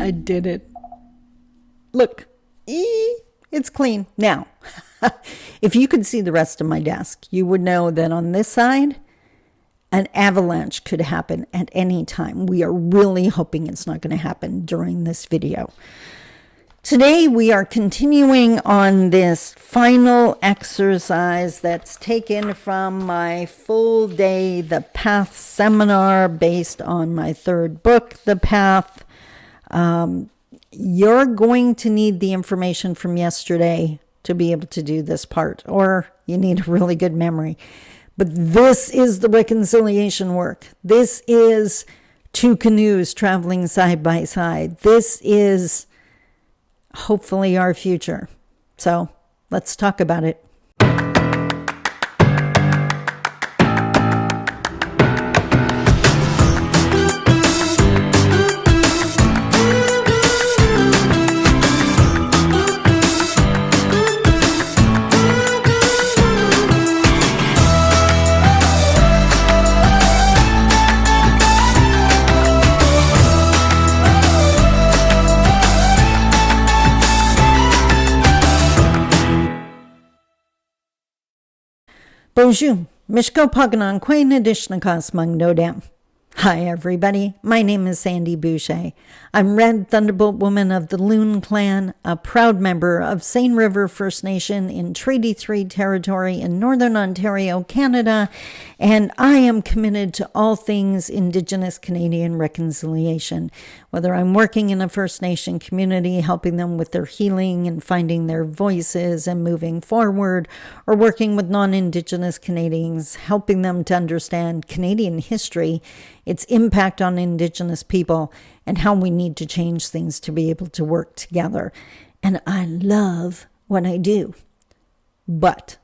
I did it. Look, it's clean. Now, if you could see the rest of my desk, you would know that on this side, an avalanche could happen at any time. We are really hoping it's not going to happen during this video. Today, we are continuing on this final exercise that's taken from my full day, The Path seminar, based on my third book, The Path. You're going to need the information from yesterday to be able to do this part, or you need a really good memory. But this is the reconciliation work. This is two canoes traveling side by side. This is hopefully our future. So let's talk about it. Bonjour, Mishko Paganon Quay Nadishnakas Mangdodam. Hi everybody, my name is Sandy Boucher. I'm Red Thunderbolt Woman of the Loon Clan, a proud member of Seine River First Nation in Treaty 3 territory in Northern Ontario, Canada, and I am committed to all things Indigenous Canadian reconciliation. Whether I'm working in a First Nation community, helping them with their healing and finding their voices and moving forward, or working with non-Indigenous Canadians, helping them to understand Canadian history, its impact on Indigenous people, and how we need to change things to be able to work together. And I love what I do. But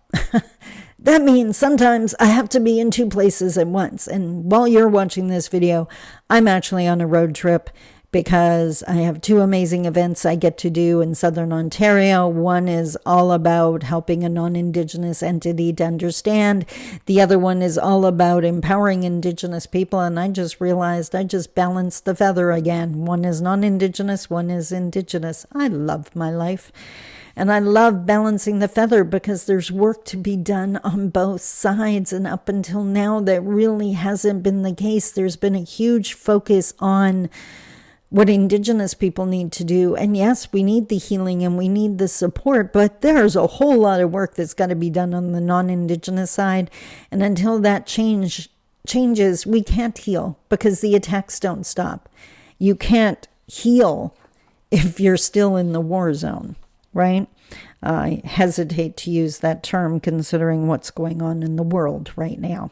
that means sometimes I have to be in two places at once. And while you're watching this video, I'm actually on a road trip because I have two amazing events I get to do in Southern Ontario. One is all about helping a non-Indigenous entity to understand. The other one is all about empowering Indigenous people. And I just realized I just balanced the feather again. One is non-Indigenous, one is Indigenous. I love my life. And I love balancing the feather because there's work to be done on both sides. And up until now, that really hasn't been the case. There's been a huge focus on what Indigenous people need to do. And yes, we need the healing and we need the support, but there's a whole lot of work that's got to be done on the non-Indigenous side. And until that changes, we can't heal because the attacks don't stop. You can't heal if you're still in the war zone, right? I hesitate to use that term considering what's going on in the world right now.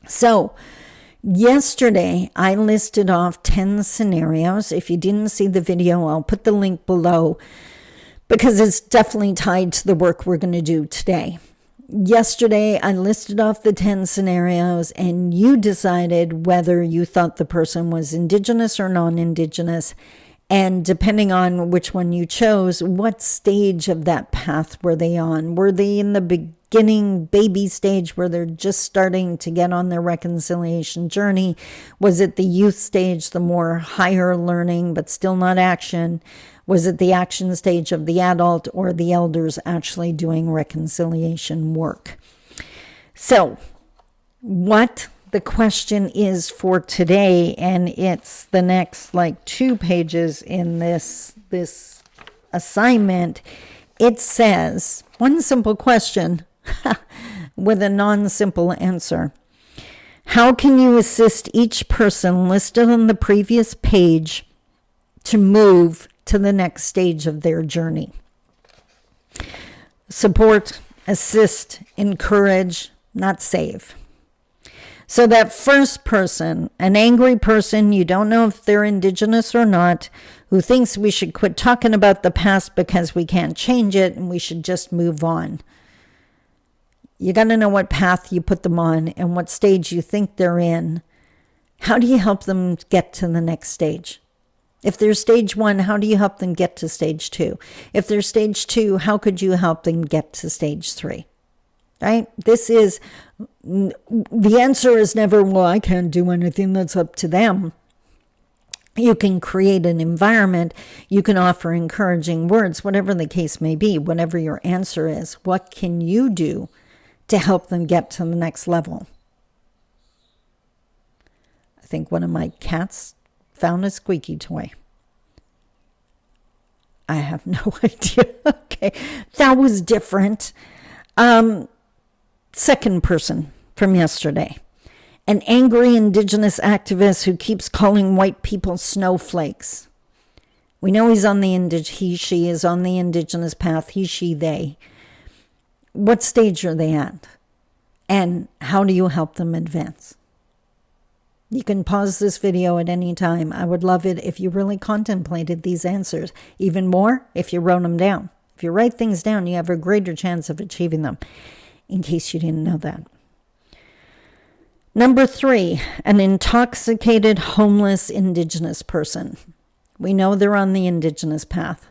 So, yesterday, I listed off 10 scenarios. If you didn't see the video, I'll put the link below because it's definitely tied to the work we're going to do today. Yesterday, I listed off the 10 scenarios and you decided whether you thought the person was Indigenous or non-Indigenous. And depending on which one you chose, what stage of that path were they on? Were they in the beginning baby stage where they're just starting to get on their reconciliation journey? Was it the youth stage, the more higher learning, but still not action? Was it the action stage of the adult or the elders actually doing reconciliation work? So, what the question is for today, and it's the next 2 pages in this assignment. It says, one simple question with a non-simple answer. How can you assist each person listed on the previous page to move to the next stage of their journey? Support, assist, encourage, not save. So that first person, an angry person, you don't know if they're Indigenous or not, who thinks we should quit talking about the past because we can't change it and we should just move on. You got to know what path you put them on and what stage you think they're in. How do you help them get to the next stage? If they're stage 1, how do you help them get to stage 2? If they're stage 2, how could you help them get to stage 3? Right? The answer is never, well, I can't do anything, that's up to them. You can create an environment. You can offer encouraging words, whatever the case may be, whatever your answer is. What can you do to help them get to the next level? I think one of my cats found a squeaky toy. I have no idea. Okay, that was different. Second person from yesterday. An angry indigenous activist who keeps calling white people snowflakes. We know he's on the she is on the indigenous path. He, she, they. What stage are they at? And how do you help them advance? You can pause this video at any time. I would love it if you really contemplated these answers. Even more, if you wrote them down. If you write things down, you have a greater chance of achieving them, in case you didn't know that. Number 3, an intoxicated, homeless indigenous person. We know they're on the indigenous path.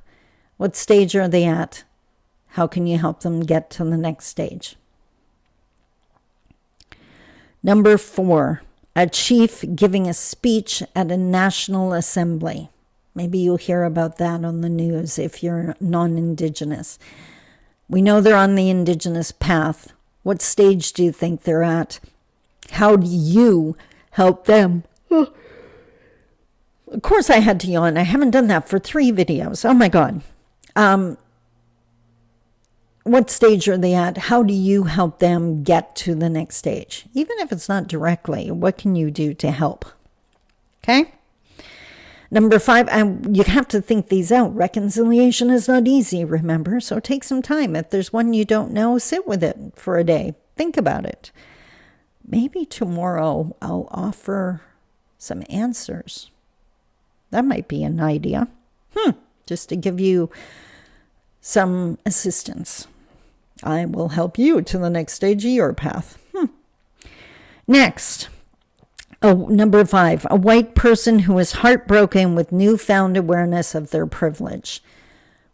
What stage are they at? How can you help them get to the next stage? Number 4, a chief giving a speech at a national assembly. Maybe you'll hear about that on the news if you're non-indigenous. We know they're on the indigenous path. What stage do you think they're at? How do you help them? Oh. Of course I had to yawn. I haven't done that for 3 videos. Oh my God. What stage are they at? How do you help them get to the next stage? Even if it's not directly, what can you do to help? Okay? Number 5, you have to think these out. Reconciliation is not easy, remember? So take some time. If there's one you don't know, sit with it for a day. Think about it. Maybe tomorrow I'll offer some answers. That might be an idea. Just to give you some assistance. I will help you to the next stage of your path. Next, number 5, a white person who is heartbroken with newfound awareness of their privilege.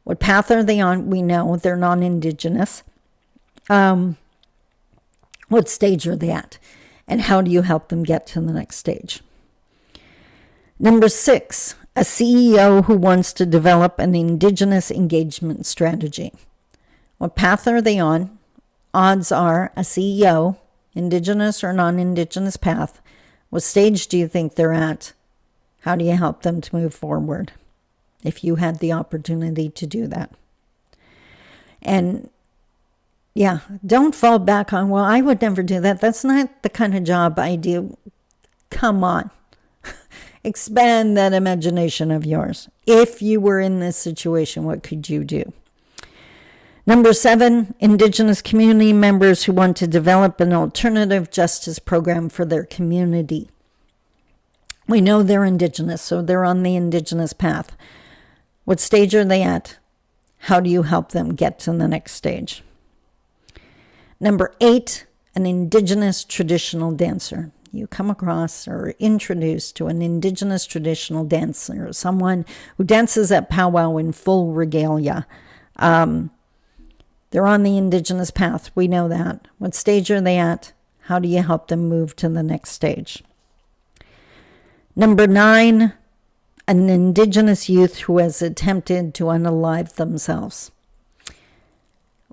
What path are they on? We know they're non-indigenous. What stage are they at? And how do you help them get to the next stage? Number 6, a CEO who wants to develop an indigenous engagement strategy. What path are they on? Odds are a CEO, indigenous or non-indigenous path. What stage do you think they're at? How do you help them to move forward if you had the opportunity to do that? And yeah, don't fall back on, well, I would never do that. That's not the kind of job I do. Come on. Expand that imagination of yours. If you were in this situation, what could you do? Number 7, indigenous community members who want to develop an alternative justice program for their community. We know they're indigenous, so they're on the indigenous path. What stage are they at? How do you help them get to the next stage? Number 8, an indigenous traditional dancer. You come across or introduced to an indigenous traditional dancer, someone who dances at powwow in full regalia. They're on the indigenous path. We know that. What stage are they at? How do you help them move to the next stage? Number 9, an indigenous youth who has attempted to unalive themselves.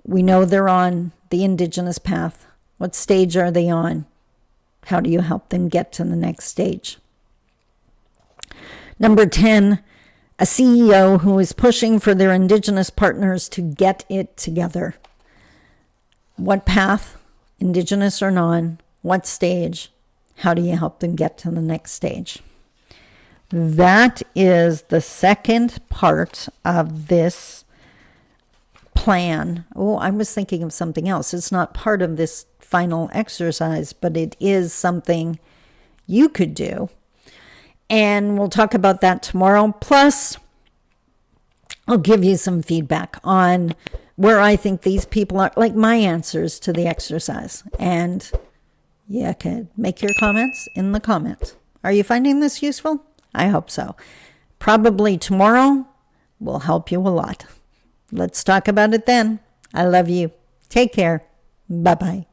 We know they're on the indigenous path. What stage are they on? How do you help them get to the next stage? Number 10, a CEO who is pushing for their indigenous partners to get it together. What path? Indigenous or non? What stage? How do you help them get to the next stage? That is the second part of this plan. Oh, I was thinking of something else. It's not part of this final exercise, but it is something you could do. And we'll talk about that tomorrow. Plus, I'll give you some feedback on where I think these people are, like my answers to the exercise. And you can make your comments in the comments. Are you finding this useful? I hope so. Probably tomorrow will help you a lot. Let's talk about it then. I love you. Take care. Bye-bye.